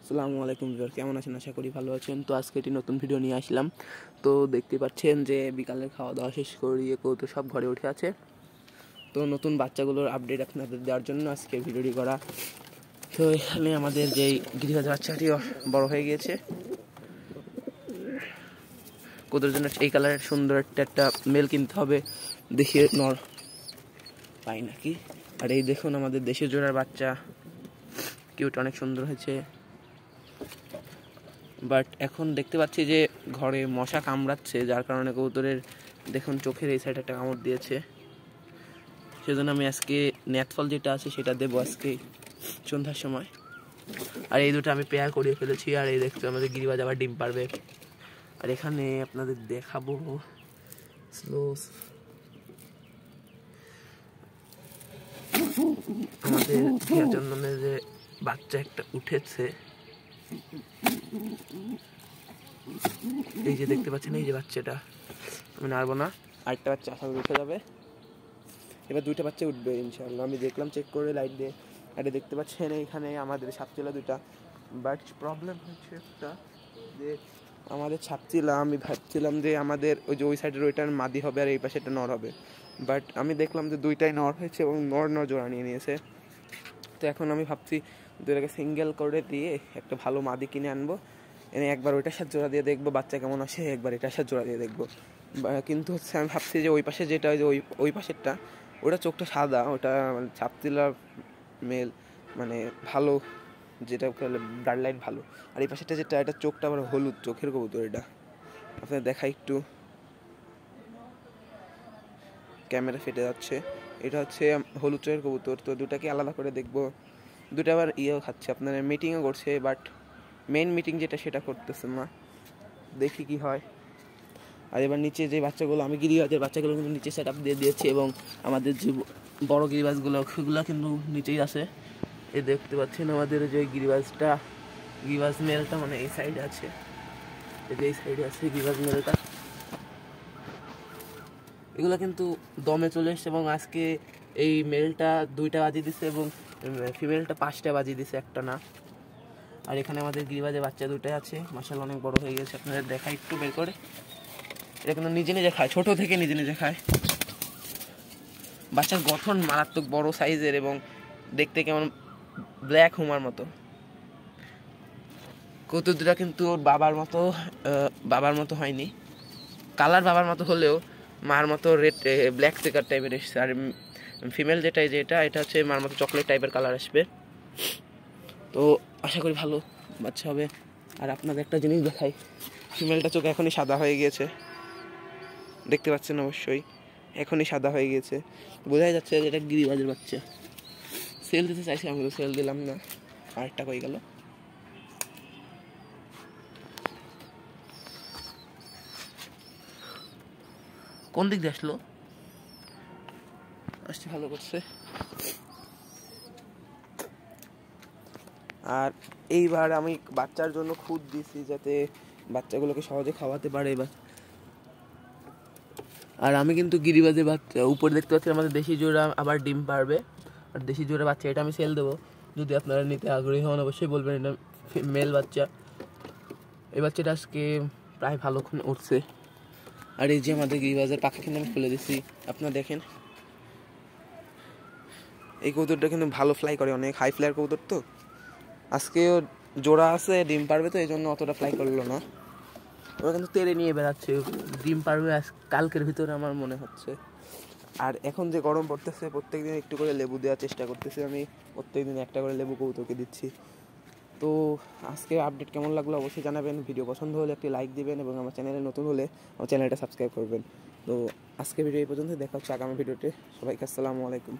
আসসালামু আলাইকুম ভিউয়ার, কেমন আছেন? আশা করি ভালো আছেন। তো আজকে একটি নতুন ভিডিও নিয়ে আসলাম। তো দেখতে পাচ্ছেন যে বিকালের খাওয়া দাওয়া শেষ করিয়ে কৌতুক সব ঘরে উঠে আছে। তো নতুন বাচ্চাগুলোর আপডেট আপনাদের দেওয়ার জন্য আজকে ভিডিওটি করা। তো এখানে আমাদের যেই গিরিবাজ বাচ্চাটি বড় হয়ে গিয়েছে, কৌতুর জন্য এই কালারের সুন্দর একটা মেল কিনতে হবে, দেখে নর পাই নাকি। আর এই দেখুন আমাদের দেশের জোড়ার বাচ্চা, কিউট, অনেক সুন্দর হয়েছে। বাট এখন দেখতে পাচ্ছি যে ঘরে মশা কামড়াচ্ছে, যার কারণে কবুতরের দেখুন চোখের এই সাইডে একটা কামড় দিয়েছে। সেজন্য আমি আজকে নেটফল যেটা আছে সেটা দেবো আজকে সন্ধ্যার সময়। আর এই দুটো আমি পেয়ার করিয়ে ফেলেছি। আর এই দেখতে আমাদের গিরিবাজ আবার ডিম পারবে। আর এখানে আপনাদের দেখাবো স্লো আমাদের চন্দনের যে বাচ্চা একটা উঠেছে, এই যে দেখতে পাচ্ছেন, এই যে বাচ্চাটা আমি নাড়বো না, আরেকটা বাচ্চা আশা উঠে যাবে। এবার দুইটা বাচ্চা উঠবে ইনশাআল্লাহ। আমি দেখলাম চেক করে লাইট দিয়ে, এটা দেখতে পাচ্ছেন এইখানে আমাদের ছাপচিলা দুইটা। বাট প্রবলেম হচ্ছে একটা, যে আমাদের ছাপচিলা আমি ভাবছিলাম যে আমাদের ওই যে ওই সাইডের ওইটার মাদি হবে আর এই পাশে একটা নর হবে। বাট আমি দেখলাম যে দুইটাই নর হয়েছে এবং নর জোড়া নিয়ে নিয়েছে। তো এখন আমি ভাবছি দুইটাকে সিঙ্গেল করে দিয়ে একটা ভালো মাদি কিনে আনবো, এনে একবার ওইটার সাথে জোড়া দিয়ে দেখবো বাচ্চা কেমন আসে, একবার এটার সাথে জোড়া দিয়ে দেখবো। কিন্তু হচ্ছে আমি ভাবছি যে ওই পাশে যেটা, ওই যে ওই পাশেরটা, ওটা চোখটা সাদা, ওটা মানে ছাপচিলা মেল, মানে ভালো, যেটা ব্লাড লাইট ভালো। আর এই পাশেরটা যেটা, এটা চোখটা আবার হলুদ চোখের কবুতর। এটা আপনার দেখাই একটু, ক্যামেরা ফেটে যাচ্ছে। এটা হচ্ছে হলুদ চোখের কবুতর। তো দুটাকে আলাদা করে দেখবো। দুটো আবার ইয়েও খাচ্ছে, আপনার মিটিংও করছে, বাট মেইন মিটিং যেটা সেটা করতেছে না, দেখি কি হয়। আর এবার নিচে যে বাচ্চাগুলো, আমি গিরিবাজের বাচ্চাগুলো কিন্তু নিচে সেট আপ দিয়ে দিয়েছি, এবং আমাদের যে বড় গিরিবাজগুলো সেগুলো কিন্তু নিচেই আছে। এই দেখতে পাচ্ছেন আমাদের যে গিরিবাজ মেলটা মানে এই সাইডে আছে, এই সাইডে আছে গিরিবাজ মেলটা। এগুলো কিন্তু দমে চলে এসছে, এবং আজকে এই মেলটা 2টা বাজিয়ে দিচ্ছে এবং ফিমেলটা 5টা বাজিয়ে দিচ্ছে, একটা না। আর এখানে আমাদের গিরিবাজের বাচ্চা 2টাই আছে, মাশাআল্লাহ অনেক বড় হয়ে গেছে। আপনাদের দেখাই একটু বের করে। এটা কিন্তু নিজে নিজে খায়, ছোট থেকে নিজে নিজে খায়। বাচ্চার গঠন মারাত্মক বড় সাইজের, এবং দেখতে কেমন ব্ল্যাক হোমার মতো। কৌতুক দুটা কিন্তু ওর বাবার মতো হয়নি, কালার বাবার মতো হলেও মার মতো রেড ব্ল্যাক চেকার টাইপের এসছে। আর ফিমেল যেটা, এটা হচ্ছে মার মতো চকলেট টাইপের কালার আসবে। তো আশা করি ভালো বাচ্চা হবে। আর আপনাদের একটা জিনিস দেখাই, ফিমেলটা চোখ এখনই সাদা হয়ে গিয়েছে, দেখতে পাচ্ছেন অবশ্যই, এখনই সাদা হয়ে গিয়েছে। বোঝাই যাচ্ছে যে এটা গিরিবাজের বাচ্চা। সেল দিতে চাইছি, আমি তো সেল দিলাম না। আরেকটা কই গেল? কোন দিক দিয়ে আসলো? আসছে, ভালো করছে। আর এইবার আমি বাচ্চার জন্য খুদ দিছি, যাতে বাচ্চাগুলোকে সহজে খাওয়াতে পারে। আর আমি কিন্তু গিরিবাজের বাচ্চা উপরে দেখতে পাচ্ছি আমাদের দেশি জোড়া আবার ডিম পারবে। আর দেশি জোড়া বাচ্চা এটা আমি সেল দেবো, যদি আপনারা নিতে আগ্রহী হন অবশ্যই বলবেন। এটা মেল বাচ্চা। এই বাচ্চাটা আজকে প্রায় ভালোক্ষণ উঠছে। আর এই যে আমাদের গিরিবাজের পাখা কিন্তু আমি খুলে দিছি, আপনারা দেখেন। এই কবুতরটা কিন্তু ভালো ফ্লাই করে, অনেক হাই ফ্লাইয়ের কবুতর। তো আজকেও জোড়া আছে, ডিম পারবে, তো এই জন্য অতটা ফ্লাই করলো না। ওরা কিন্তু তেড়ে নিয়ে বেড়াচ্ছে, ডিম পারবে কালকের ভিতরে আমার মনে হচ্ছে। আর এখন যে গরম পড়তেছে, প্রত্যেকদিন একটু করে লেবু দেওয়ার চেষ্টা করতেছি আমি, প্রত্যেকদিন একটা করে লেবু কবুতরকে দিচ্ছি। তো আজকে আপডেট কেমন লাগলো অবশ্যই জানাবেন। ভিডিও পছন্দ হলে একটি লাইক দিবেন, এবং আমার চ্যানেলে নতুন হলে আমার চ্যানেলটা সাবস্ক্রাইব করবেন। তো আজকে ভিডিও এই পর্যন্ত, দেখা হচ্ছে আগামী ভিডিওতে। সবাইকে আসসালামু আলাইকুম।